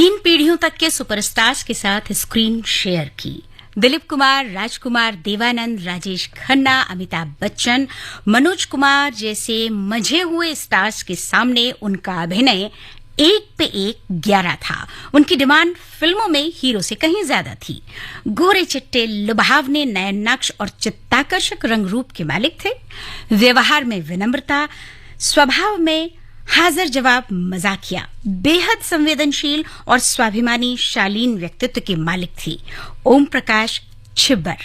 3 पीढ़ियों तक के सुपरस्टार्स के साथ स्क्रीन शेयर की। दिलीप कुमार, राजकुमार, देवानंद, राजेश खन्ना, अमिताभ बच्चन, मनोज कुमार जैसे मंझे हुए स्टार्स के सामने उनका अभिनय एक पे एक 11 था। उनकी डिमांड फिल्मों में हीरो से कहीं ज्यादा थी। गोरे चिट्टे, लुभावने, नयनाक्ष और चित्ताकर्षक रंग रूप के मालिक थे। व्यवहार में विनम्रता, स्वभाव में हाजिर जवाब मजाकिया, बेहद संवेदनशील और स्वाभिमानी शालीन व्यक्तित्व के मालिक थी ओम प्रकाश छिब्बर।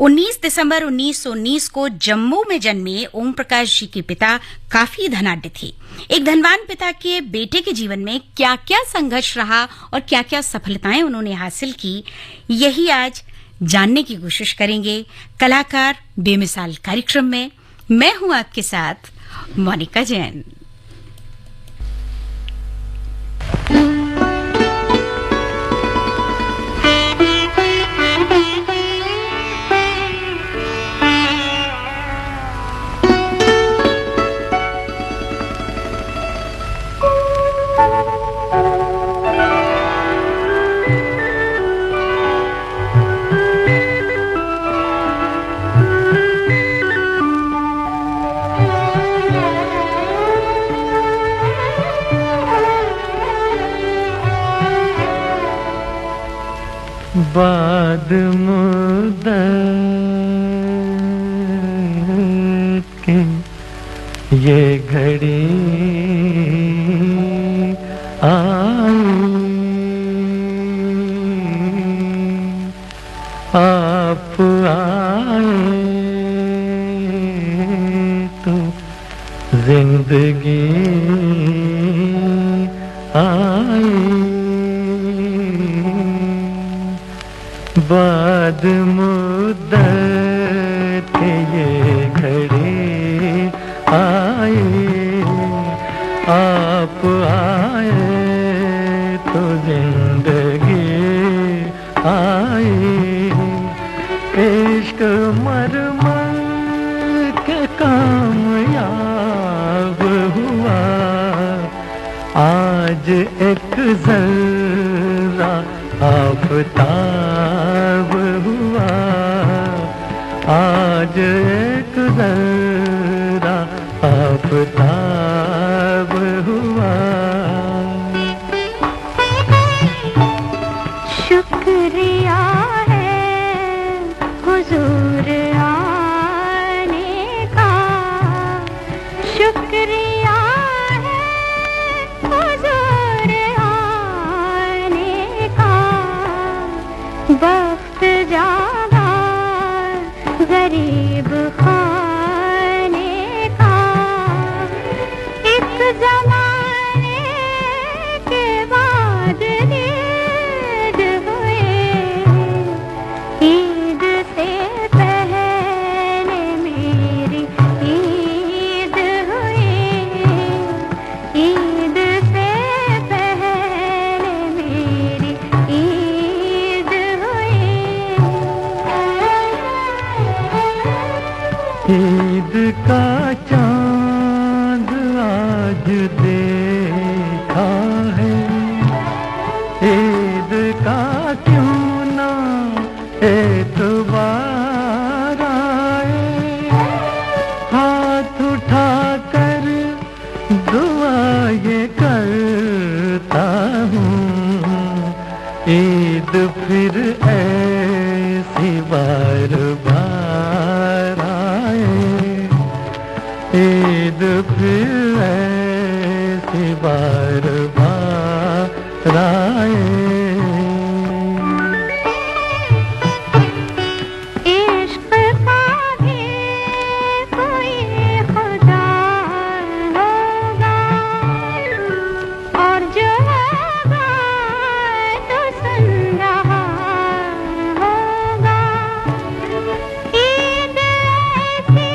19 दिसंबर 1919 को जम्मू में जन्मे ओम प्रकाश जी के पिता काफी धनाढ्य थे। एक धनवान पिता के बेटे के जीवन में क्या क्या संघर्ष रहा और क्या क्या सफलताएं उन्होंने हासिल की, यही आज जानने की कोशिश करेंगे कलाकार बेमिसाल कार्यक्रम में। मैं हूं आपके साथ मोनिका जैन। बाद मुद्दत की ये घड़ी आई, आप आए तो जिंदगी आई। बाद मुद्दत ये घड़ी आई, आप आए तो जिंदगी आई। इश्क मरमर के कामयाब हुआ, आज एक जरा आफताब हुआ, आज एक जरा आफताब हुआ। शुक्रिया है हुजूर आने का, शुक्रिया है हुजूर आने का। वक्त जागा गरीब खाने का, इस जमाने के बाद ईद हुए, ईद से पहले मेरी ईद हुई, ईद से पहले मेरी ईद हुई। ईद का चांद आज देखा है, ईद का क्यों ना एतबार आए। हाथ उठा कर दुआ ये करता हूँ, ईद फिर ऐसी बार बार आए, ईद फिर ऐसी बार बार आए। इश्क का भी कोई खुदा होगा, और जो होगा तो सुन रहा होगा। ईद ऐसी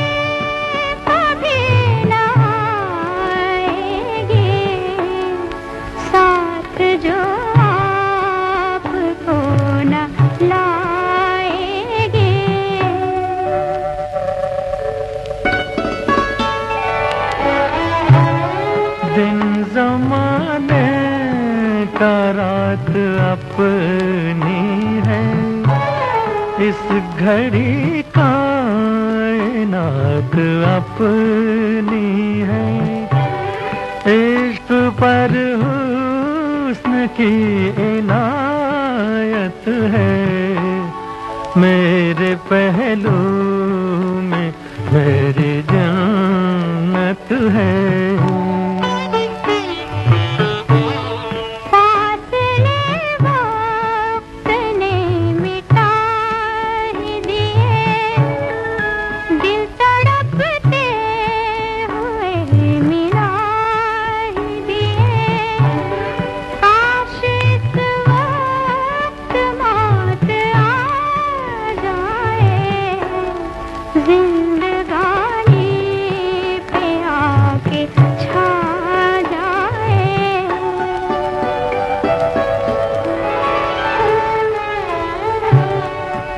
कभी न आएगी, साथ जो बात अपनी है, इस घड़ी कायनात अपनी है। इश्क पर हुस्न की इनायत है, मेरे पहलू में मेरी जन्नत है।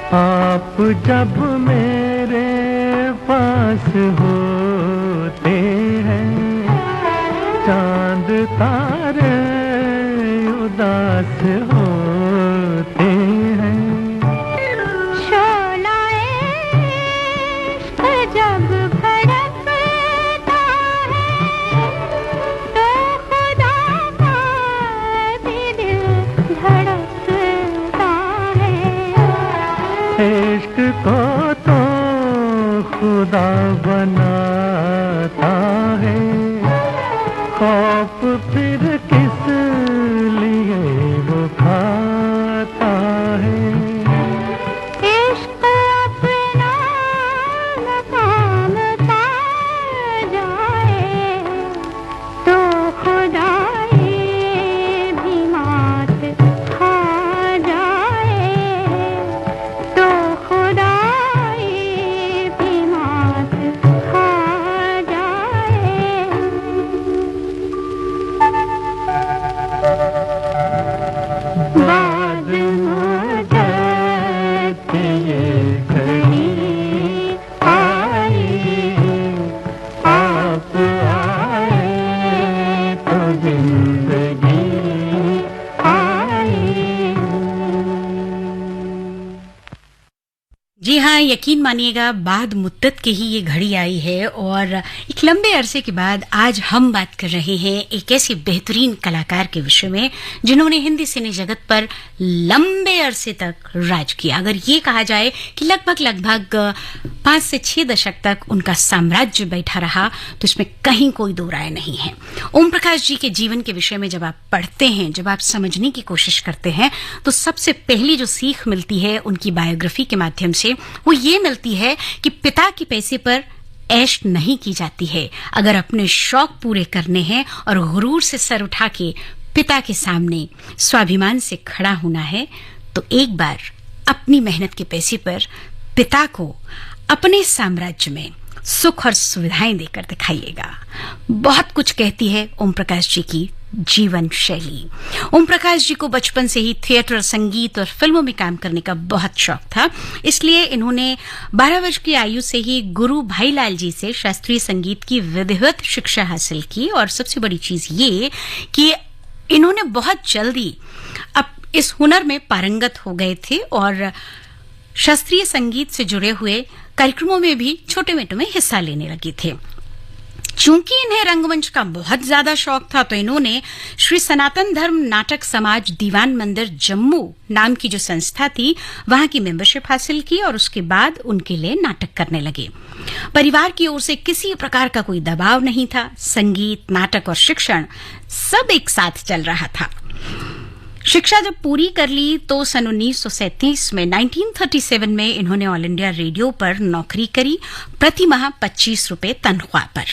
आप जब मेरे पास होते हैं, चांद तारे उदास होते हैं। शोलाए इश्क जब भड़कता है, तो खुदा का भी दिल धड़कता है। इश्क को तो खुदा बनाता है, खौफ फिर किस लिए वो खाता है। इश्क अपना मकाम पा जाए, तो खुदाई भी मात खा जाए, तो खुदाई भी मात खा जाए। बाद मुद्दत ये घड़ी आई, आप आए तो जिंदगी आई। जी हाँ, यकीन मानिएगा बाद मुद्दत के ही ये घड़ी आई है और एक लंबे अरसे के बाद आज हम बात कर रहे हैं एक ऐसे बेहतरीन कलाकार के विषय में जिन्होंने हिंदी सिने जगत पर लंबे अरसे तक राज किया। अगर ये कहा जाए कि लगभग 5 से 6 दशक तक उनका साम्राज्य बैठा रहा, तो इसमें कहीं कोई दो राय नहीं है। ओम प्रकाश जी के जीवन के विषय में जब आप पढ़ते हैं, जब आप समझने की कोशिश करते हैं, तो सबसे पहली जो सीख मिलती है उनकी बायोग्राफी के माध्यम से वो ये मिलती है कि पिता के पैसे पर ऐश नहीं की जाती है। अगर अपने शौक पूरे करने हैं और गुरूर से सर उठा के पिता के सामने स्वाभिमान से खड़ा होना है, तो एक बार अपनी मेहनत के पैसे पर पिता को अपने साम्राज्य में सुख और सुविधाएं देकर दिखाइएगा। बहुत कुछ कहती है ओम प्रकाश जी की जीवन शैली। ओम प्रकाश जी को बचपन से ही थिएटर, संगीत और फिल्मों में काम करने का बहुत शौक था, इसलिए इन्होंने 12 वर्ष की आयु से ही गुरु भाईलाल जी से शास्त्रीय संगीत की विधिवत शिक्षा हासिल की। और सबसे बड़ी चीज ये कि इन्होंने बहुत जल्दी अब इस हुनर में पारंगत हो गए थे और शास्त्रीय संगीत से जुड़े हुए कार्यक्रमों में भी छोटे मोटे में हिस्सा लेने लगे थे। चूंकि इन्हें रंगमंच का बहुत ज्यादा शौक था, तो इन्होंने श्री सनातन धर्म नाटक समाज दीवान मंदिर जम्मू नाम की जो संस्था थी, वहां की मेंबरशिप हासिल की और उसके बाद उनके लिए नाटक करने लगे। परिवार की ओर से किसी प्रकार का कोई दबाव नहीं था। संगीत, नाटक और शिक्षण सब एक साथ चल रहा था। शिक्षा जब पूरी कर ली तो सन 1937 में 1937 में इन्होंने ऑल इंडिया रेडियो पर नौकरी करी, प्रति माह 25 रुपए तनख्वाह पर।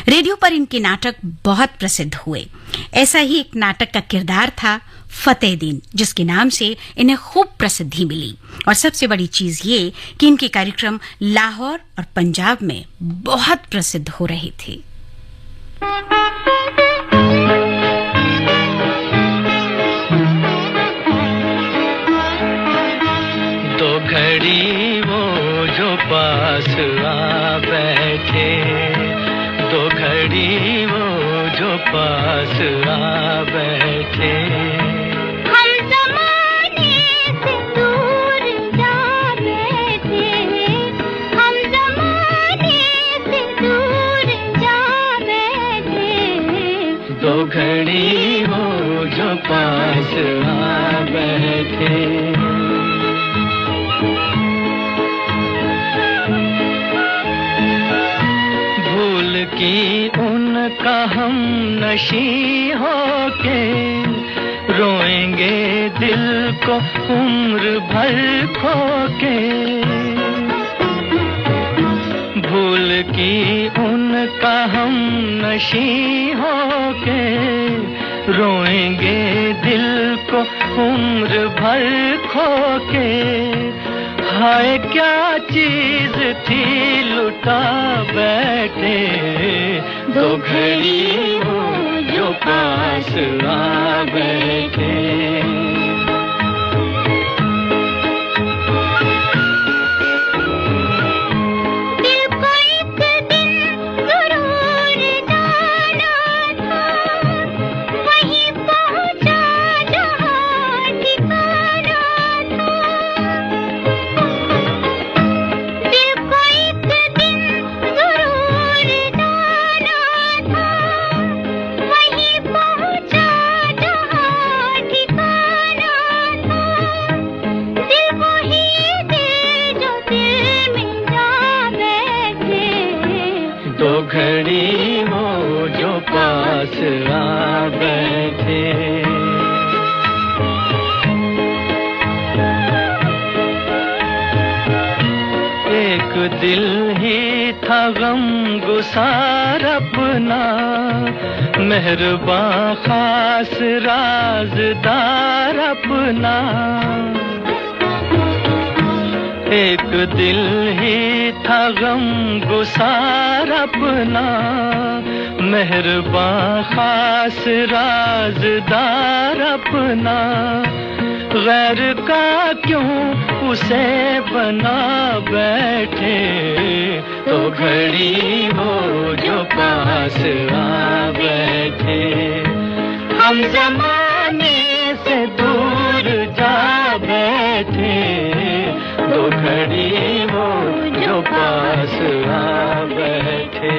रेडियो पर इनके नाटक बहुत प्रसिद्ध हुए। ऐसा ही एक नाटक का किरदार था फतेह दीन, जिसके नाम से इन्हें खूब प्रसिद्धि मिली। और सबसे बड़ी चीज ये कि इनके कार्यक्रम लाहौर और पंजाब में बहुत प्रसिद्ध हो रहे थे। दो घड़ी वो जो पास आ बैठे, दो घड़ी वो जो पास आ बैठे। हम पास आ बैठे। भूल की उनका हम नशी होके रोएंगे दिल को उम्र भर खोके। भूल की उनका हम नशी होके रोएंगे दिल को उम्र भर खोके। हाय क्या चीज थी लुटा बैठे, दो घड़ी वो जो पास आ बैठे। घड़ी वो जो पास आ बैठे। एक दिल ही था गम गुसार अपना, मेहरबान खास राज़दार अपना। एक दिल ही था गम गुसार अपना, मेहरबान खास राज़दार अपना। गैर का क्यों उसे बना बैठे, तो घड़ी वो जो पास आ बैठे। हम ज़माने से दूर जा बैठे, तो घड़ी वो जो पास आ बैठे।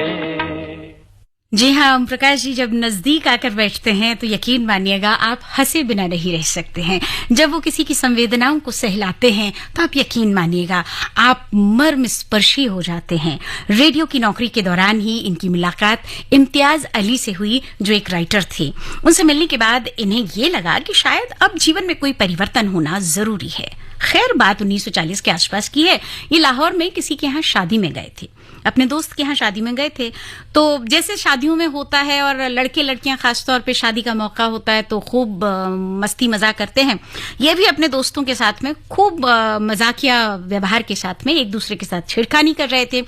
जी हाँ, ओम प्रकाश जी जब नजदीक आकर बैठते हैं तो यकीन मानिएगा आप हंसे बिना नहीं रह सकते हैं। जब वो किसी की संवेदनाओं को सहलाते हैं तो आप यकीन मानिएगा आप मर्म स्पर्शी हो जाते हैं। रेडियो की नौकरी के दौरान ही इनकी मुलाकात इम्तियाज अली से हुई, जो एक राइटर थे। उनसे मिलने के बाद इन्हें ये लगा कि शायद अब जीवन में कोई परिवर्तन होना जरूरी है। खैर, बात 1940 के आसपास की है। ये लाहौर में किसी के यहाँ शादी में गए थे, अपने दोस्त के यहाँ शादी में गए थे। तो जैसे शादियों में होता है और लड़के लड़कियां खासतौर पे शादी का मौका होता है तो खूब मस्ती मजाक करते हैं। ये भी अपने दोस्तों के साथ में खूब मजाकिया व्यवहार के साथ में एक दूसरे के साथ छेड़खानी कर रहे थे,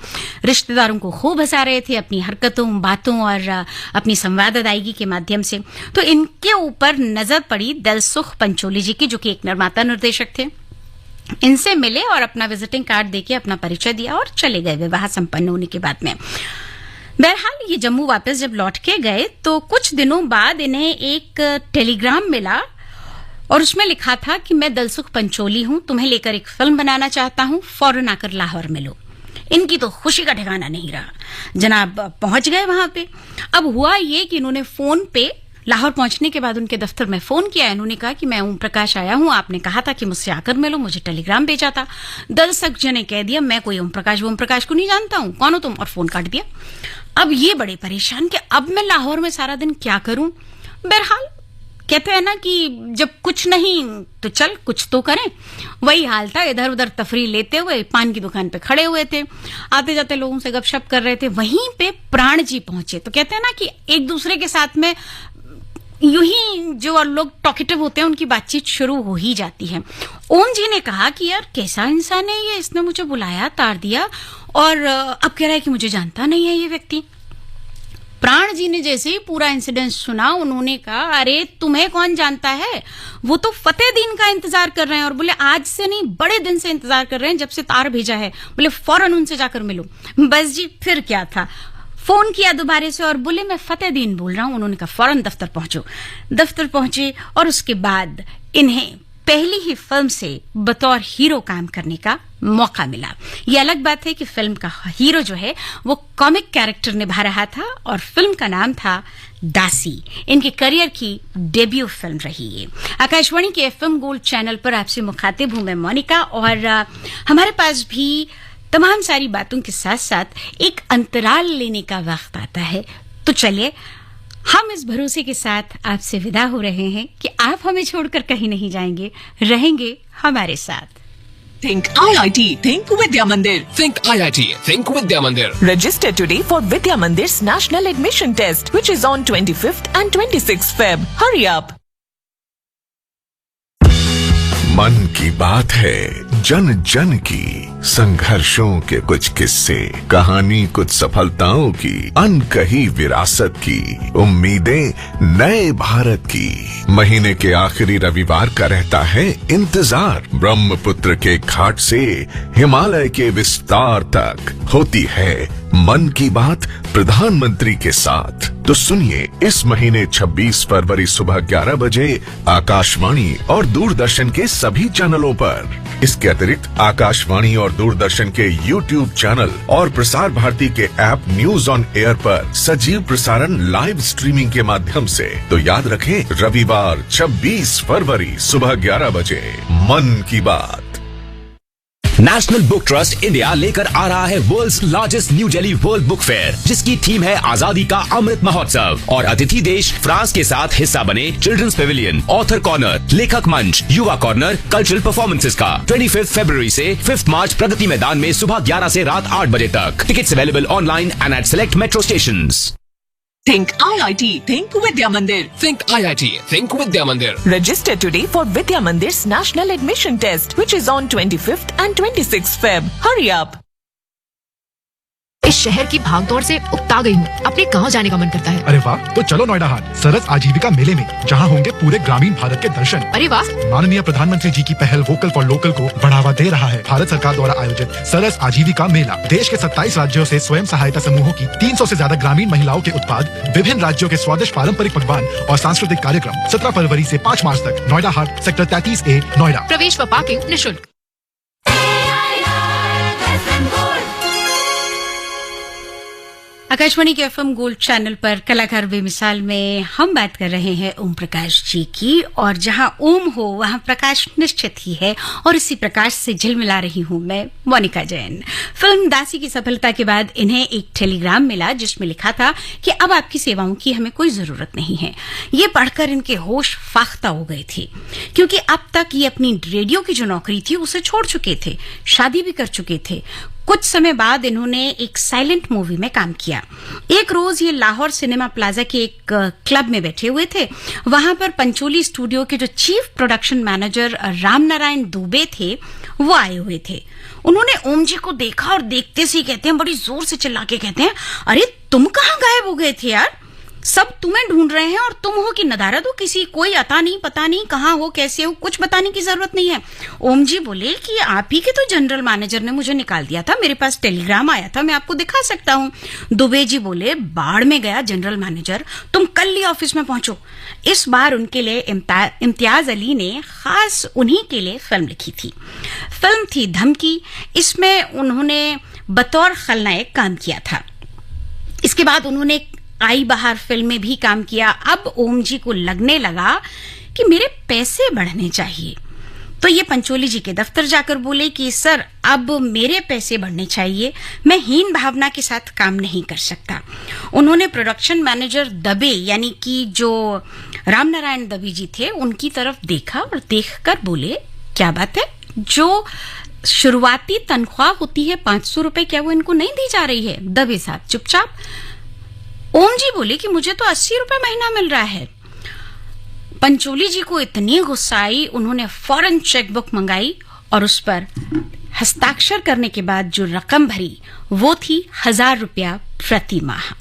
रिश्तेदारों को खूब हंसा रहे थे अपनी हरकतों, बातों और अपनी संवाद अदायगी के माध्यम से। तो इनके ऊपर नजर पड़ी दिलसुख पंचोली जी की, जो कि एक निर्माता निर्देशक थे। इनसे मिले और अपना विजिटिंग कार्ड देके अपना परिचय दिया और चले गए विवाह संपन्न होने के बाद में। बहरहाल ये जम्मू वापस जब लौट के गए तो कुछ दिनों बाद इन्हें एक टेलीग्राम मिला और उसमें लिखा था कि मैं दिलसुख पंचोली हूं, तुम्हें लेकर एक फिल्म बनाना चाहता हूं, फौरन आकर लाहौर मिलो। इनकी तो खुशी का ठिकाना नहीं रहा। जनाब पहुंच गए वहां पे। अब हुआ ये कि इन्होंने फोन पे लाहौर पहुंचने के बाद उनके दफ्तर में फोन किया। इन्होंने कहा कि मैं ओम प्रकाश आया हूं, आपने कहा था कि मुझसे आकर मिलो, मुझे टेलीग्राम भेजा था। दर्शक जी ने कह दिया मैं कोई ओम प्रकाश को नहीं जानता हूं, कौन हो तुम, और फोन काट दिया। अब ये बड़े परेशान कि अब मैं लाहौर में सारा दिन क्या करूं। बहरहाल कहते हैं ना कि जब कुछ नहीं तो चल कुछ तो करें, वही हाल था। इधर उधर तफरी लेते हुए पान की दुकान पे खड़े हुए थे, आते जाते लोगों से गपशप कर रहे थे। वहीं पे प्राण जी पहुंचे। तो कहते हैं ना कि एक दूसरे के साथ में यूं ही जो लोग टॉकेटिव होते हैं उनकी बातचीत शुरू हो ही जाती है। ओम जी ने कहा कि यार कैसा इंसान है ये, इसने मुझे बुलाया, तार दिया और अब कह रहा है कि मुझे जानता नहीं है ये व्यक्ति। प्राण जी ने जैसे ही पूरा इंसिडेंट सुना उन्होंने कहा अरे तुम्हें कौन जानता है, वो तो फतेह दीन का इंतजार कर रहे हैं। और बोले आज से नहीं, बड़े दिन से इंतजार कर रहे हैं, जब से तार भेजा है। बोले फौरन उनसे जाकर मिलो। बस जी फिर क्या था, फोन किया दोबारा से और बोले मैं फतेह दीन बोल रहा हूं। उन्होंने कहा फौरन दफ्तर पहुंचो। दफ्तर पहुंचे और उसके बाद इन्हें पहली ही फिल्म से बतौर हीरो काम करने का मौका मिला। ये अलग बात है कि फिल्म का हीरो जो है वो कॉमिक कैरेक्टर निभा रहा था और फिल्म का नाम था दासी। इनके करियर की डेब्यू फिल्म रही है। आकाशवाणी के एफएम गोल्ड चैनल पर आपसे मुखातिब हूं मैं मोनिका, और हमारे पास भी तमाम सारी बातों के साथ साथ एक अंतराल लेने का वक्त आता है। तो चलिए हम इस भरोसे के साथ आपसे विदा हो रहे हैं कि आप हमें छोड़कर कहीं नहीं जाएंगे, रहेंगे हमारे साथ। Think IIT, Think Vidya Mandir. Think IIT, Think Vidya Mandir. Register today for Vidya Mandir's National Admission Test, which is on 25th and 26th Feb. Hurry up. मन की बात है जन जन की, संघर्षों के कुछ किस्से, कहानी कुछ सफलताओं की, अनकही विरासत की, उम्मीदें नए भारत की। महीने के आखिरी रविवार का रहता है इंतजार। ब्रह्मपुत्र के घाट से हिमालय के विस्तार तक होती है मन की बात प्रधानमंत्री के साथ। तो सुनिए इस महीने 26 फरवरी सुबह 11 बजे आकाशवाणी और दूरदर्शन के सभी चैनलों पर। इसके अतिरिक्त आकाशवाणी और दूरदर्शन के YouTube चैनल और प्रसार भारती के ऐप न्यूज ऑन एयर पर सजीव प्रसारण लाइव स्ट्रीमिंग के माध्यम से। तो याद रखें, रविवार 26 फरवरी सुबह 11 बजे मन की बात। नेशनल बुक ट्रस्ट इंडिया लेकर आ रहा है world's largest new Delhi world book fair, जिसकी थीम है आजादी का अमृत महोत्सव। और अतिथि देश फ्रांस के साथ हिस्सा बने चिल्ड्रंस पेविलियन, ऑथर कॉर्नर, लेखक मंच, युवा कॉर्नर, कल्चरल परफॉर्मेंसेस का 25 फरवरी से 5 मार्च प्रगति मैदान में सुबह 11 से रात 8 बजे तक। Tickets available online and at select metro stations. Think IIT, Think Vidya Mandir. Think IIT, Think Vidya Mandir. Register today for Vidya Mandir's National Admission Test, which is on 25th and 26th Feb. Hurry up. इस शहर की भागदौड़ से उकता गई हूँ। अपने गांव जाने का मन करता है। अरे वाह, तो चलो नोएडा हाट सरस आजीविका मेले में, जहाँ होंगे पूरे ग्रामीण भारत के दर्शन। अरे वाह, माननीय प्रधानमंत्री जी की पहल वोकल फॉर लोकल को बढ़ावा दे रहा है। भारत सरकार द्वारा आयोजित सरस आजीविका मेला देश के 27 राज्यों से स्वयं सहायता समूहों की 300 से ज्यादा ग्रामीण महिलाओं के उत्पाद, विभिन्न राज्यों के स्वादिष्ट पारंपरिक पकवान और सांस्कृतिक कार्यक्रम 17 फरवरी से 5 मार्च तक नोएडा हाट सेक्टर 33A नोएडा। प्रवेश व पार्किंग निःशुल्क। आकाशवाणी के एफएम गोल्ड चैनल पर कलाकार बेमिसाल में हम बात कर रहे हैं ओम प्रकाश जी की, और जहां ओम हो वहां प्रकाश निश्चित ही है, और इसी प्रकाश से झिलमिला रही हूं मैं मोनिका जैन। फिल्म दासी की सफलता के बाद इन्हें एक टेलीग्राम मिला जिसमें लिखा था कि अब आपकी सेवाओं की हमें कोई जरूरत नहीं है। ये पढ़कर इनके होश फाख्ता हो गए थे, क्योंकि अब तक ये अपनी रेडियो की जो नौकरी थी उसे छोड़ चुके थे, शादी भी कर चुके थे। कुछ समय बाद इन्होंने एक साइलेंट मूवी में काम किया। एक रोज ये लाहौर सिनेमा प्लाजा के एक क्लब में बैठे हुए थे। वहां पर पंचोली स्टूडियो के जो chief production manager Ramnarayan Dubey थे वो आए हुए थे। उन्होंने ओम जी को देखा और देखते से ही कहते हैं, बड़ी जोर से चिल्ला के कहते हैं, अरे तुम कहाँ गायब हो गए थे यार, सब तुम्हें ढूंढ रहे हैं और तुम हो कि नदारद हो, किसी कोई अता नहीं, पता नहीं कहाँ हो, कैसे हो, कुछ बताने की जरूरत नहीं है। ओम जी बोले कि आप ही के तो जनरल मैनेजर ने मुझे निकाल दिया था, मेरे पास टेलीग्राम आया था, मैं आपको दिखा सकता हूँ। दुबे जी बोले, बाढ़ में गया जनरल मैनेजर, तुम कल ही ऑफिस में पहुंचो। इस बार उनके लिए इम्तियाज अली ने खास उन्हीं के लिए फिल्म लिखी थी। फिल्म थी धमकी। इसमें उन्होंने बतौर खलनायक काम किया था। इसके बाद उन्होंने आई बहार फिल्म में भी काम किया। अब ओम जी को लगने लगा कि मेरे पैसे बढ़ने चाहिए, तो ये पंचोली जी के दफ्तर जाकर बोले कि सर अब मेरे पैसे बढ़ने चाहिए, मैं हीन भावना के साथ काम नहीं कर सकता। उन्होंने प्रोडक्शन मैनेजर दबे यानी कि जो रामनारायण दबे जी थे उनकी तरफ देखा और देखकर बोले, क्या बात है, जो शुरुआती तनख्वाह होती है 500 रुपए, क्या वो इनको नहीं दी जा रही है? दबे साहब चुपचाप। ओम जी बोले कि मुझे तो 80 रुपए महीना मिल रहा है। पंचोली जी को इतनी गुस्सा आई, उन्होंने फौरन चेकबुक मंगाई और उस पर हस्ताक्षर करने के बाद जो रकम भरी वो थी 1000 रुपया प्रति माह।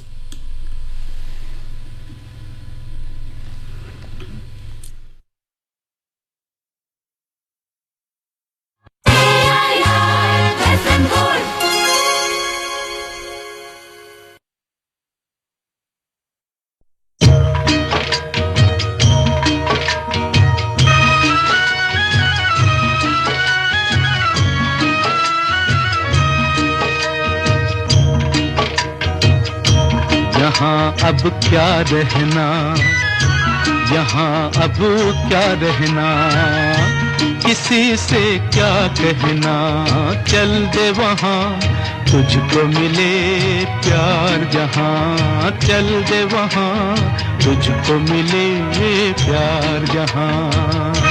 अब क्या रहना, यहाँ अब क्या रहना, किसी से क्या कहना, चल दे वहाँ तुझको मिले प्यार जहाँ, चल दे वहाँ तुझको मिले प्यार जहाँ।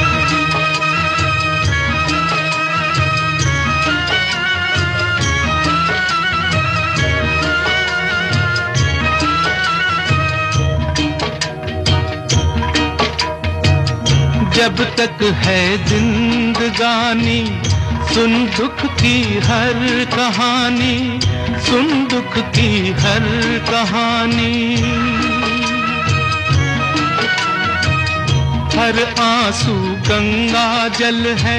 जब तक है जिंदगानी सुन दुख की हर कहानी, सुन दुख की हर कहानी, हर आंसू गंगा जल है,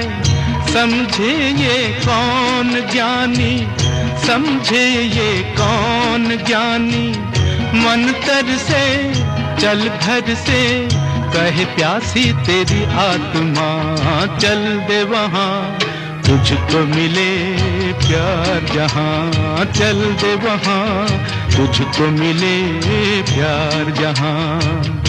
समझे ये कौन ज्ञानी, समझे ये कौन ज्ञानी, मन तर से चल भर से कहे प्यासी तेरी आत्मा, चल दे वहाँ तुझको मिले प्यार जहाँ, चल दे वहाँ तुझको मिले प्यार जहाँ।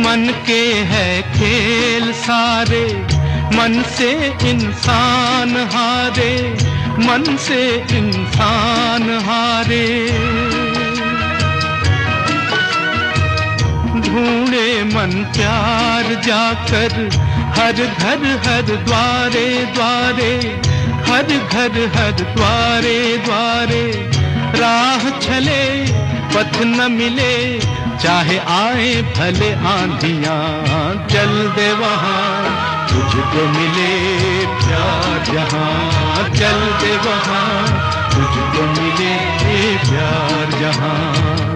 मन के है खेल सारे, मन से इंसान हारे, मन से इंसान हारे, ढूंढे मन प्यार जाकर हर घर हर द्वारे द्वारे, हर घर हर द्वारे द्वारे, राह चले पथ न मिले, चाहे आए भले आंधियां, चल दे वहाँ तुझको मिले प्यार जहाँ, चल दे वहाँ तुझको मिले प्यार जहाँ।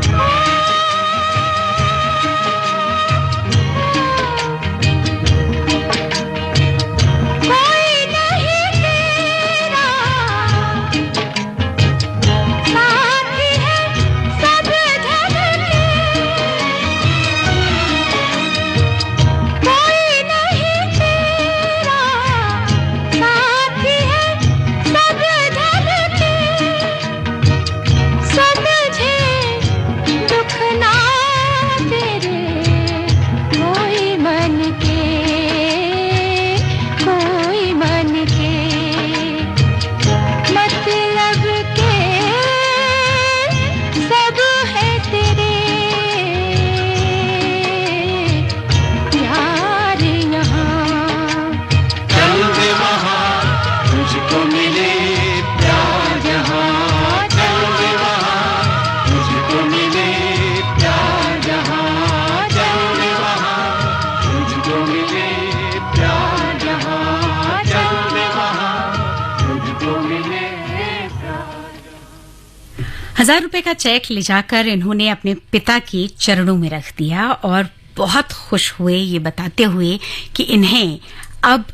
₹1000 का चेक ले जाकर इन्होंने अपने पिता के चरणों में रख दिया और बहुत खुश हुए ये बताते हुए कि इन्हें अब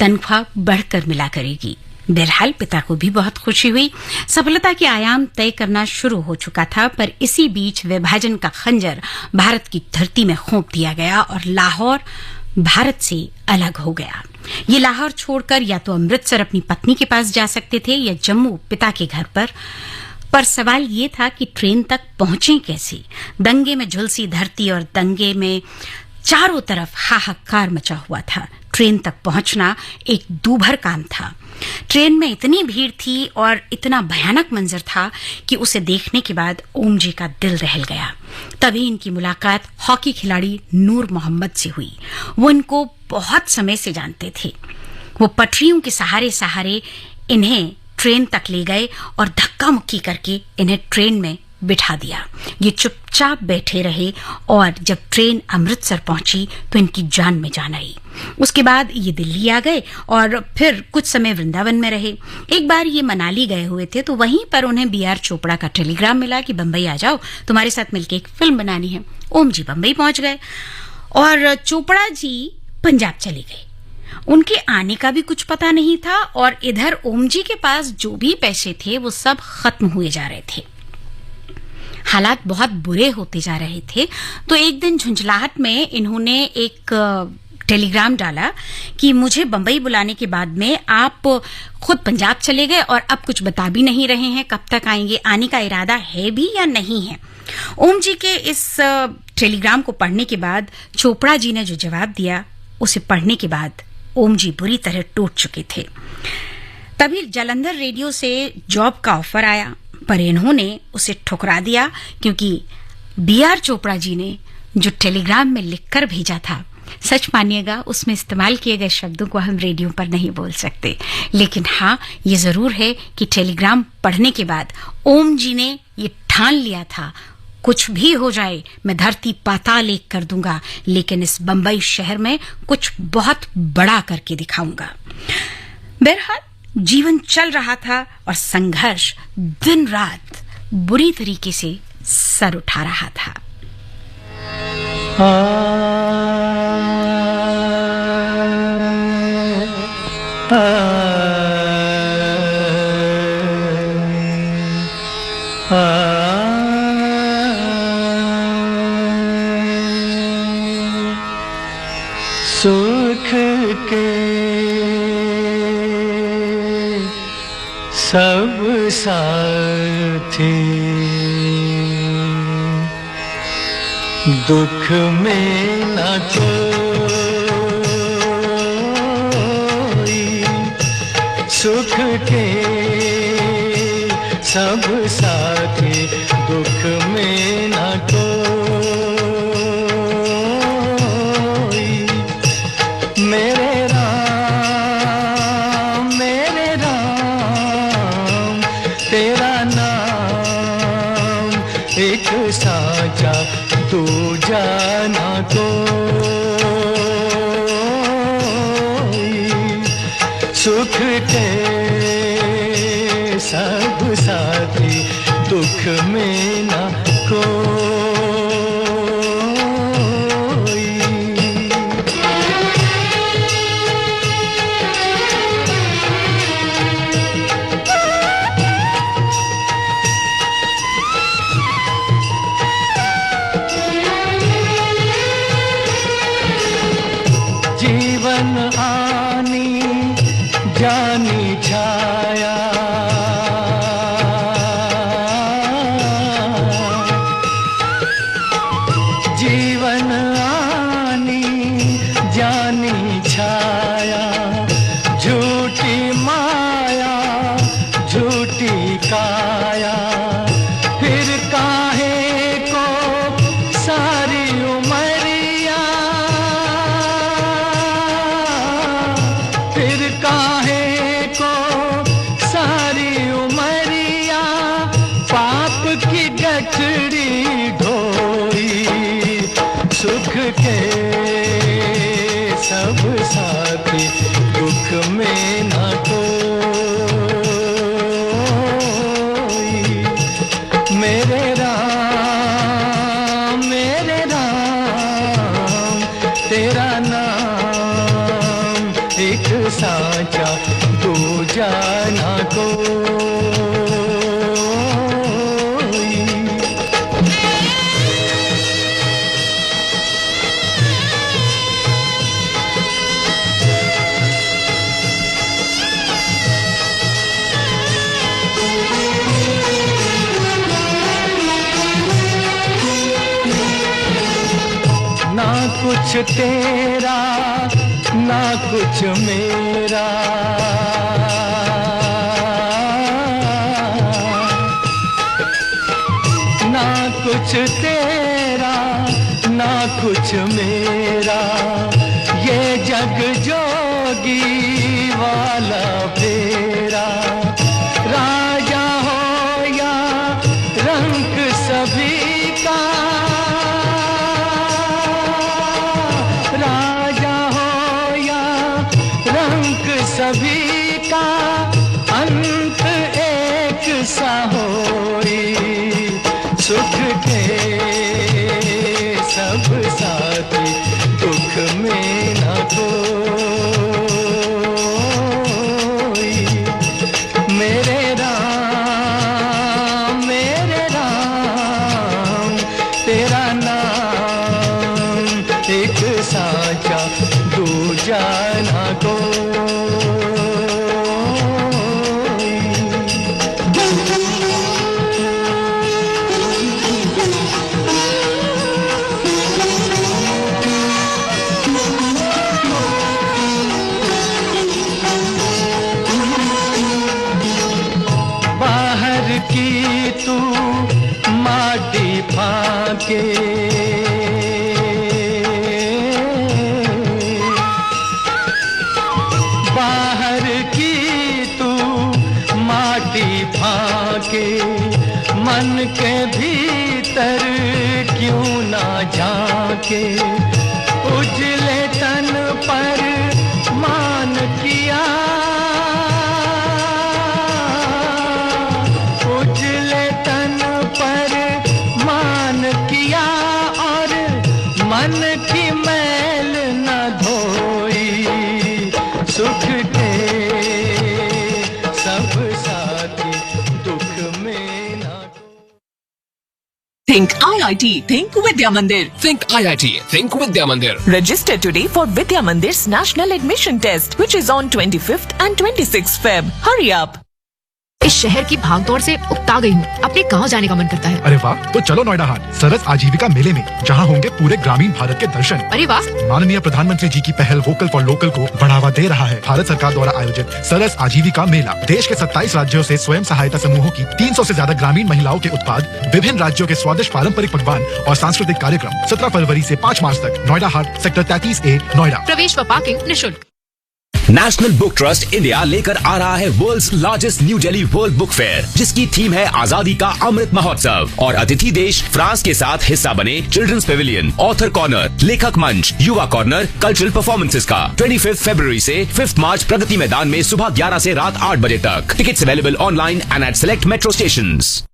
तनख्वाह बढ़कर मिला करेगी। बहरहाल पिता को भी बहुत खुशी हुई। सफलता के आयाम तय करना शुरू हो चुका था, पर इसी बीच विभाजन का खंजर भारत की धरती में खोप दिया गया और लाहौर भारत से अलग हो गया। ये लाहौर छोड़कर या तो अमृतसर अपनी पत्नी के पास जा सकते थे या जम्मू पिता के घर पर पर सवाल ये था कि ट्रेन तक पहुंचे कैसे। दंगे में झुलसी धरती और दंगे में चारों तरफ हाहाकार मचा हुआ था। ट्रेन तक पहुंचना एक दूभर काम था। ट्रेन में इतनी भीड़ थी और इतना भयानक मंजर था कि उसे देखने के बाद ओम जी का दिल दहल गया। तभी इनकी मुलाकात हॉकी खिलाड़ी नूर मोहम्मद से हुई। वो इनको बहुत समय से जानते थे। वो पटरियों के सहारे सहारे इन्हें ट्रेन तक ले गए और धक्का मुक्की करके इन्हें ट्रेन में बिठा दिया। ये चुपचाप बैठे रहे और जब ट्रेन अमृतसर पहुंची तो इनकी जान में जान आई। उसके बाद ये दिल्ली आ गए और फिर कुछ समय वृंदावन में रहे। एक बार ये मनाली गए हुए थे तो वहीं पर उन्हें BR चोपड़ा का टेलीग्राम मिला कि बंबई आ जाओ, तुम्हारे साथ मिलकर एक फिल्म बनानी है। ओम जी बंबई पहुंच गए और चोपड़ा जी पंजाब चले गए। उनके आने का भी कुछ पता नहीं था और इधर ओम जी के पास जो भी पैसे थे वो सब खत्म हुए जा रहे थे। हालात बहुत बुरे होते जा रहे थे। तो एक दिन झुंझलाहट में इन्होंने एक टेलीग्राम डाला कि मुझे बंबई बुलाने के बाद में आप खुद पंजाब चले गए और अब कुछ बता भी नहीं रहे हैं, कब तक आएंगे, आने का इरादा है भी या नहीं है। ओम जी के इस टेलीग्राम को पढ़ने के बाद चोपड़ा जी ने जो जवाब दिया, उसे पढ़ने के बाद ओम जी बुरी तरह टूट चुके थे। तभी जालंधर रेडियो से जॉब का ऑफर आया, पर इन्होंने उसे ठुकरा दिया क्योंकि BR चोपड़ा जी ने जो टेलीग्राम में लिखकर भेजा था, सच मानिएगा उसमें इस्तेमाल किए गए शब्दों को हम रेडियो पर नहीं बोल सकते। लेकिन हाँ, ये जरूर है कि टेलीग्राम पढ़ने के बाद ओम जी ने ये ठान लिया था, कुछ भी हो जाए मैं धरती पाताल एक कर दूंगा, लेकिन इस बंबई शहर में कुछ बहुत बड़ा करके दिखाऊंगा। बहरहाल जीवन चल रहा था और संघर्ष दिन रात बुरी तरीके से सर उठा रहा था। सुख के सब साथी दुख में न कोई, सुख के सब साथी दुख में न कोई। मेरे राम तेरा नाम एक साचा तू जाना कोई। सुख के सब साथी दुख में न कोई। जीवन आनी जानी छाया, जीवन आनी जानी छाया, झूठी माया झूठी काया, फिर काहे को सारी उमरिया, फिर काहे को सारी उमरिया, पाप की गठरी ढोई। सुख के सब साथी दुख में न कोई। मेरे राम तेरा नाम एक साचा तू जाना कोई। कुछ तेरा ना कुछ मेरा, ना कुछ तेरा ना कुछ मेरा, ये जग जोगी वाला फेरा। राजा हो या रंग सभी का, राजा हो या रंग सभी का, अंत एक सा होई। सुख के सब साथी, दुख में न कोई। मेरे राम तेरा नाम एक साचा, दूजा न कोई। की तू माटी फाके, बाहर की तू माटी फाके, मन के भीतर क्यों ना झांके। उजले तन पर मान किया, मन की मैल न धोई। सुख के सब साथी, दुख में न कोई। Think IIT. Think Vidya Mandir. Think IIT. Think Vidya Mandir. Register today for Vidya Mandir's National Admission Test, which is on 25th and 26th Feb. Hurry up. इस शहर की भागदौड़ से उकता गई हूँ। अपने गांव जाने का मन करता है। अरे वाह, तो चलो नोएडा हाट सरस आजीविका मेले में, जहाँ होंगे पूरे ग्रामीण भारत के दर्शन। अरे वाह, माननीय प्रधानमंत्री जी की पहल वोकल फॉर लोकल को बढ़ावा दे रहा है। भारत सरकार द्वारा आयोजित सरस आजीविका मेला देश के 27 राज्यों से स्वयं सहायता समूहों की 300 से ज्यादा ग्रामीण महिलाओं के उत्पाद, विभिन्न राज्यों के स्वादिष्ट पारंपरिक पकवान और सांस्कृतिक कार्यक्रम 17 फरवरी से 5 मार्च तक नोएडा हाट सेक्टर 33A नोएडा। प्रवेश व पार्किंग निःशुल्क। नेशनल बुक ट्रस्ट इंडिया लेकर आ रहा है world's largest new Delhi world book fair, जिसकी थीम है आजादी का अमृत महोत्सव और अतिथि देश फ्रांस के साथ हिस्सा बने चिल्ड्रंस पेविलियन, ऑथर कॉर्नर, लेखक मंच, युवा कॉर्नर, कल्चरल परफॉर्मेंसेस का 25 फरवरी से 5 मार्च प्रगति मैदान में सुबह 11 से रात 8 बजे तक। Tickets available online and at select metro stations.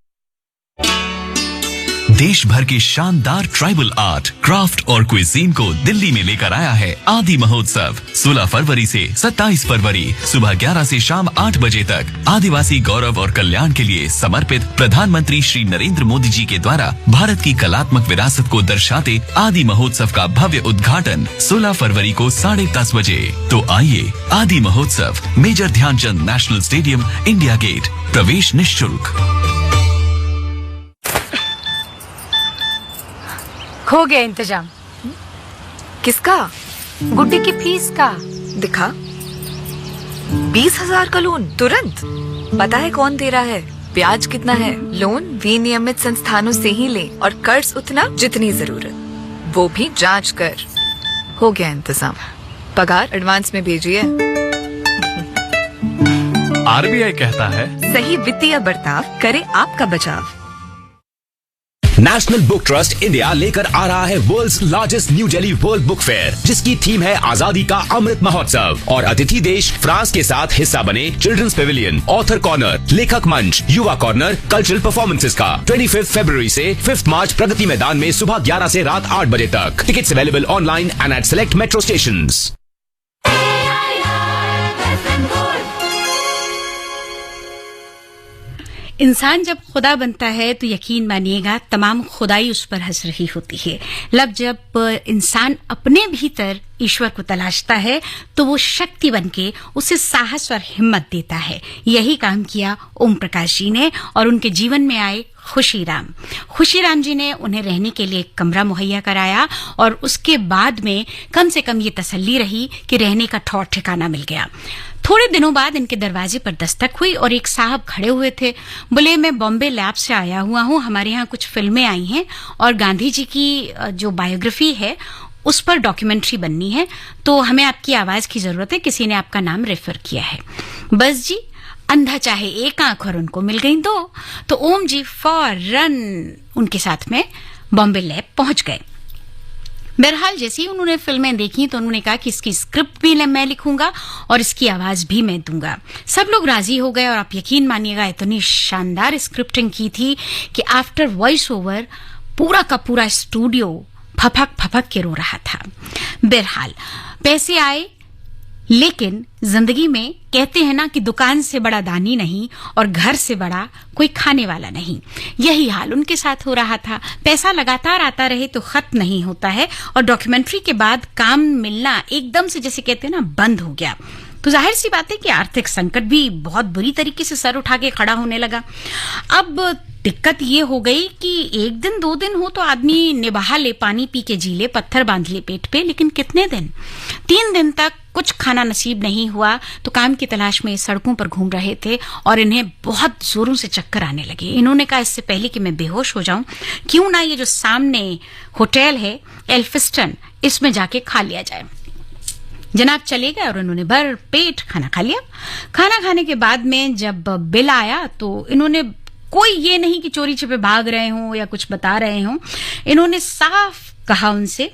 देश भर के शानदार ट्राइबल आर्ट, क्राफ्ट और क्विजीन को दिल्ली में लेकर आया है आदि महोत्सव। 16 फरवरी से 27 फरवरी सुबह 11 से शाम 8 बजे तक आदिवासी गौरव और कल्याण के लिए समर्पित प्रधानमंत्री श्री नरेंद्र मोदी जी के द्वारा भारत की कलात्मक विरासत को दर्शाते आदि महोत्सव का भव्य उद्घाटन 16 फरवरी को 10:30 बजे। तो आइए, Aadi Mahotsav, major Dhyan Chand national stadium, India gate. प्रवेश निःशुल्क। हो गया इंतजाम। किसका? गुड्डी की फीस का। दिखा। 20,000 का लोन तुरंत। पता है कौन दे रहा है, ब्याज कितना है? लोन विनियमित संस्थानों से ही लें और कर्ज उतना जितनी जरूरत, वो भी जांच कर। हो गया इंतजाम। पगार एडवांस में भेजिए। आरबीआई कहता है, सही वित्तीय बर्ताव करे आपका बचाव। नेशनल बुक ट्रस्ट इंडिया लेकर आ रहा है world's largest new Delhi world book fair, जिसकी थीम है आजादी का अमृत महोत्सव और अतिथि देश फ्रांस के साथ हिस्सा बने चिल्ड्रंस पेविलियन, ऑथर कॉर्नर, लेखक मंच, युवा कॉर्नर, कल्चरल परफॉर्मेंसेस का 25 फरवरी से 5 मार्च प्रगति मैदान में सुबह 11 से रात 8 बजे तक। Tickets available online and at select metro stations. इंसान जब खुदा बनता है तो यकीन मानिएगा तमाम खुदाई उस पर हंस रही होती है। जब इंसान अपने भीतर ईश्वर को तलाशता है तो वो शक्ति बनके उसे साहस और हिम्मत देता है। यही काम किया ओम प्रकाश जी ने और उनके जीवन में आए खुशीराम जी ने उन्हें रहने के लिए एक कमरा मुहैया कराया और उसके बाद में कम से कम ये तसल्ली रही कि रहने का ठौर ठिकाना मिल गया। थोड़े दिनों बाद इनके दरवाजे पर दस्तक हुई और एक साहब खड़े हुए थे। बोले, मैं बॉम्बे लैब से आया हुआ हूँ, हमारे यहाँ कुछ फिल्में आई हैं और गांधी जी की जो बायोग्राफी है उस पर डॉक्यूमेंट्री बननी है, तो हमें आपकी आवाज की जरूरत है, किसी ने आपका नाम रेफर किया है। बस जी, अंधा चाहे एक आंख और उनको मिल गई दो, तो ओम जी फौरन उनके साथ में बॉम्बे लैब पहुंच गए। बहरहाल जैसे ही उन्होंने फिल्में देखी तो उन्होंने कहा कि इसकी स्क्रिप्ट भी मैं लिखूंगा और इसकी आवाज भी मैं दूंगा। सब लोग राजी हो गए और आप यकीन मानिएगा इतनी शानदार स्क्रिप्टिंग की थी कि आफ्टर वॉइस ओवर पूरा का पूरा स्टूडियो फपक के रो रहा था। बहरहाल पैसे आए, लेकिन जिंदगी में कहते हैं ना कि दुकान से बड़ा दानी नहीं और घर से बड़ा कोई खाने वाला नहीं। यही हाल उनके साथ हो रहा था। पैसा लगातार आता रहे तो खत्म नहीं होता है और डॉक्यूमेंट्री के बाद काम मिलना एकदम से, जैसे कहते हैं ना, बंद हो गया। तो जाहिर सी बात है कि आर्थिक संकट भी बहुत बुरी तरीके से सर उठा के खड़ा होने लगा। अब दिक्कत ये हो गई कि एक दिन 2 दिन हो तो आदमी निबाह ले, पानी पी के जी ले, पत्थर बांध ले पेट पे, लेकिन कितने दिन? 3 दिन तक कुछ खाना नसीब नहीं हुआ तो काम की तलाश में सड़कों पर घूम रहे थे और इन्हें बहुत जोरों से चक्कर आने लगे। इन्होंने कहा, इससे पहले कि मैं बेहोश हो जाऊं, क्यों ना ये जो सामने होटल है एल्फिस्टन, इसमें जाके खा लिया जाए। जनाब चले गए और उन्होंने भर पेट खाना खा लिया। खाना खाने के बाद में जब बिल आया तो इन्होंने, कोई ये नहीं कि चोरी छिपे भाग रहे हों या कुछ बता रहे हों, इन्होंने साफ कहा उनसे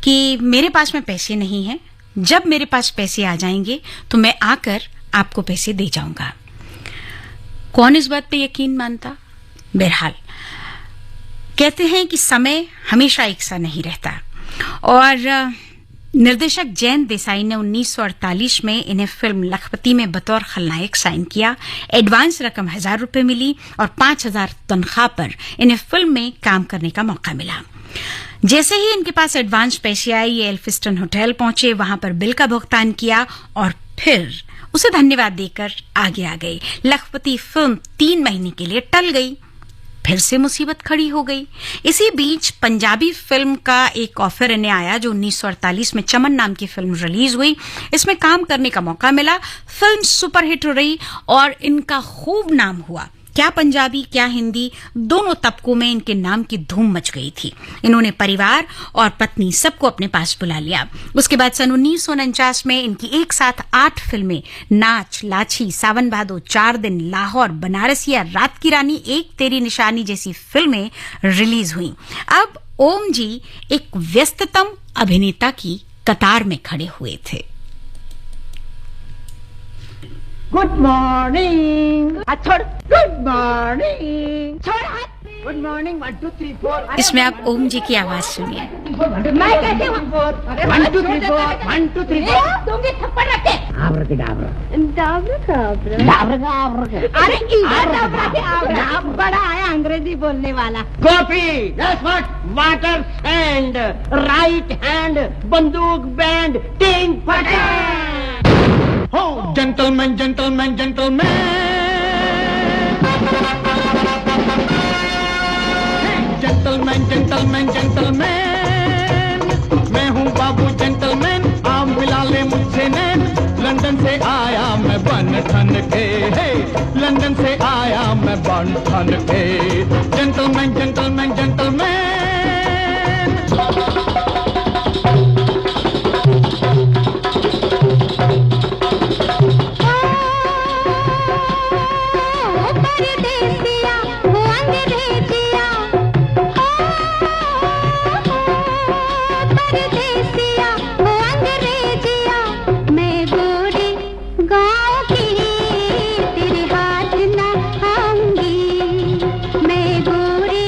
कि मेरे पास में पैसे नहीं हैं, जब मेरे पास पैसे आ जाएंगे तो मैं आकर आपको पैसे दे जाऊंगा। कौन इस बात पे यकीन मानता? बहरहाल कहते हैं कि समय हमेशा एक सा नहीं रहता और निर्देशक जयंत देसाई ने 1948 में इन्हें फिल्म लखपति में बतौर खलनायक साइन किया। एडवांस रकम 1000 रुपए मिली और 5000 तनख्वाह पर इन्हें फिल्म में काम करने का मौका मिला। जैसे ही इनके पास एडवांस पैसे आए, ये एल्फिस्टन होटल पहुंचे, वहां पर बिल का भुगतान किया और फिर उसे धन्यवाद देकर आगे आ गए। लखपति फिल्म 3 महीने के लिए टल गई, फिर से मुसीबत खड़ी हो गई। इसी बीच पंजाबी फिल्म का एक ऑफर इन्हें आया जो 1948 में चमन नाम की फिल्म रिलीज हुई। इसमें काम करने का मौका मिला। फिल्म सुपरहिट रही और इनका खूब नाम हुआ। क्या पंजाबी क्या हिंदी, दोनों तबकों में इनके नाम की धूम मच गई थी। इन्होंने परिवार और पत्नी सबको अपने पास बुला लिया। उसके बाद सन 1949 में इनकी एक साथ 8 फिल्में, नाच, लाछी, सावन भादो, 4 दिन, लाहौर, बनारसिया, रात की रानी, एक तेरी निशानी जैसी फिल्में रिलीज हुई। अब ओम जी एक व्यस्ततम अभिनेता की कतार में खड़े हुए थे। Good morning, good morning, good morning, 1 2 3 4। इसमें आप ओम जी की आवाज सुनिए। मैं कैसे हूँ? 1 2 3 4, 1 2 3 4। दूंगी थप्पड़ रखे। डाबरा अरे डाबरा बड़ा आया अंग्रेजी बोलने वाला। Coffee, water sand, right hand, बंदूक बैंड, 3 फटे। Oh, gentlemen, gentlemen, gentlemen. Gentlemen, gentlemen, gentlemen. मैं हूँ बाबू जेंटलमैन, आप मिला ले मुझसे नैन। लंदन से आया मैं बन ठन के, लंदन से आया मैं बन ठन के। Gentleman, gentleman, gentleman. तेरे हाथ ना आऊंगी, मैं गोरी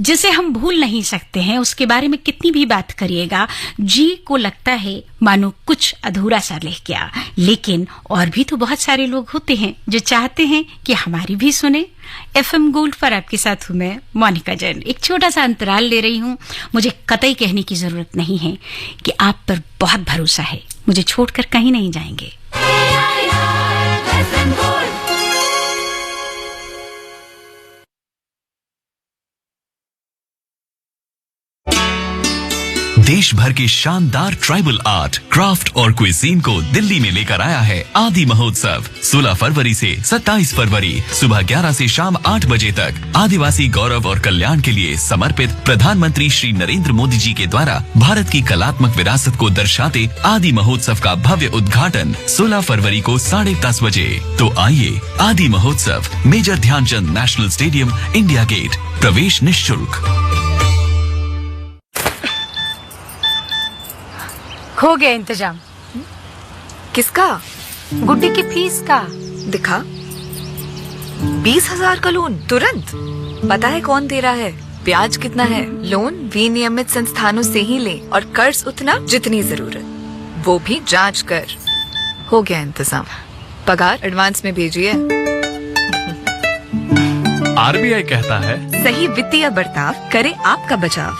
जिसे हम भूल नहीं सकते हैं, उसके बारे में कितनी भी बात करिएगा, जी को लगता है मानो कुछ अधूरा सा रह गया। लेकिन और भी तो बहुत सारे लोग होते हैं जो चाहते हैं कि हमारी भी सुने। FM गोल्ड पर आपके साथ हूं मैं, मोनिका जैन। एक छोटा सा अंतराल ले रही हूं। मुझे कतई कहने की जरूरत नहीं है कि आप पर बहुत भरोसा है, मुझे छोड़कर कहीं नहीं जाएंगे। देश भर के शानदार ट्राइबल आर्ट, क्राफ्ट और क्विजीन को दिल्ली में लेकर आया है आदि महोत्सव। 16 फरवरी से 27 फरवरी सुबह 11 से शाम 8 बजे तक आदिवासी गौरव और कल्याण के लिए समर्पित प्रधानमंत्री श्री नरेंद्र मोदी जी के द्वारा भारत की कलात्मक विरासत को दर्शाते आदि महोत्सव का भव्य उद्घाटन 16 फरवरी को 10:30 बजे। तो आइए, Aadi Mahotsav, major Dhyan Chand national stadium, India gate. प्रवेश निःशुल्क। हो गया इंतजाम। किसका? गुड्डी की फीस का। दिखा। 20,000 का लोन तुरंत। पता है कौन दे रहा है, ब्याज कितना है? लोन विनियमित संस्थानों से ही ले और कर्ज उतना जितनी जरूरत, वो भी जांच कर। हो गया इंतजाम। पगार एडवांस में भेजिए। RBI कहता है, सही वित्तीय बर्ताव करे आपका बचाव।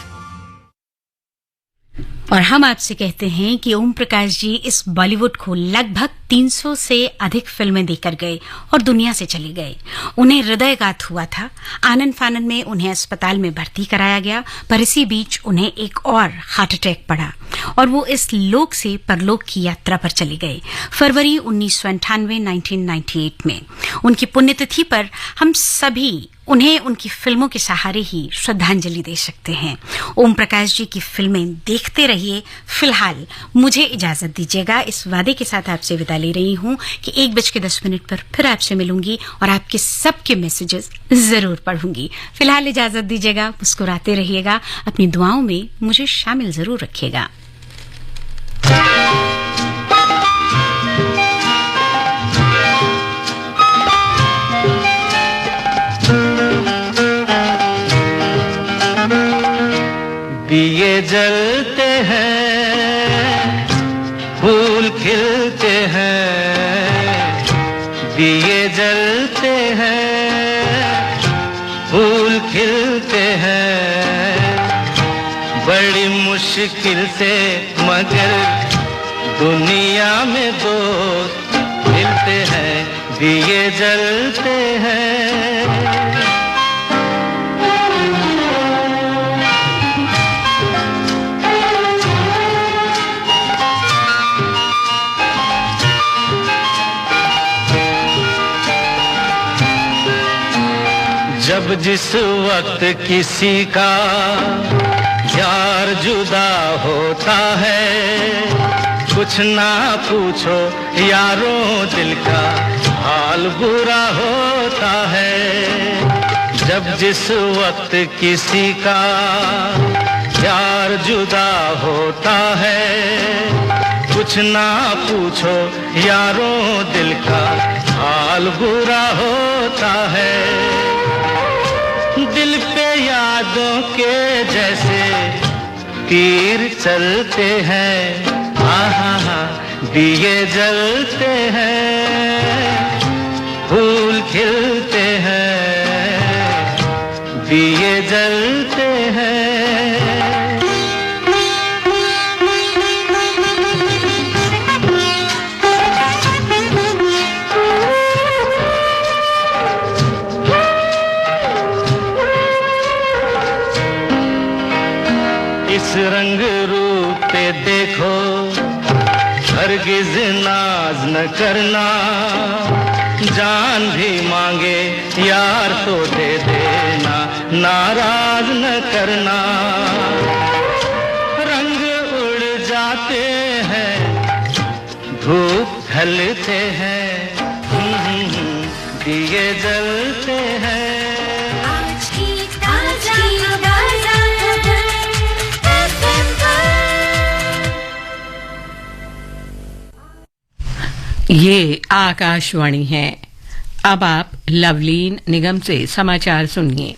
और हम आपसे कहते हैं कि ओम प्रकाश जी इस बॉलीवुड को लगभग 300 से अधिक फिल्में देकर गए और दुनिया से चले गए। उन्हें हृदयघात हुआ था। आनन फानन में उन्हें अस्पताल में भर्ती कराया गया, पर इसी बीच उन्हें एक और हार्ट अटैक पड़ा और वो इस लोक से परलोक की यात्रा पर चले गए फरवरी 1998 में। उनकी पुण्यतिथि पर हम सभी उन्हें उनकी फिल्मों के सहारे ही श्रद्धांजलि दे सकते हैं। ओम प्रकाश जी की फिल्में देखते रहिए। फिलहाल मुझे इजाजत दीजिएगा। इस वादे के साथ आपसे विदा ले रही हूं कि 1:10 पर फिर आपसे मिलूंगी और आपके सबके मैसेजेस जरूर पढ़ूंगी। फिलहाल इजाजत दीजिएगा। मुस्कुराते रहिएगा। अपनी दुआओं में मुझे शामिल जरूर रखिएगा। दिए जलते हैं, फूल खिलते हैं। दिए जलते हैं, फूल खिलते हैं। बड़ी मुश्किल से मगर दुनिया में दोस्त मिलते हैं। दिए जलते हैं। जब जिस वक्त किसी का यार जुदा होता है, कुछ ना पूछो यारों, दिल का हाल बुरा होता है। जब जिस वक्त किसी का यार जुदा होता है, कुछ ना पूछो यारों, दिल का हाल बुरा होता है। दिल पे यादों के जैसे तीर चलते हैं। हाँ, दिए जलते हैं, फूल खिलते हैं। दिए जलते हैं। इस रंग रूप पे देखो, हरगिज नाज न करना। जान भी मांगे यार तो दे देना, नाराज न करना। रंग उड़ जाते हैं, धूप ढलते हैं, दिए जलते हैं। ये आकाशवाणी है। अब आप लवलीन निगम से समाचार सुनिए।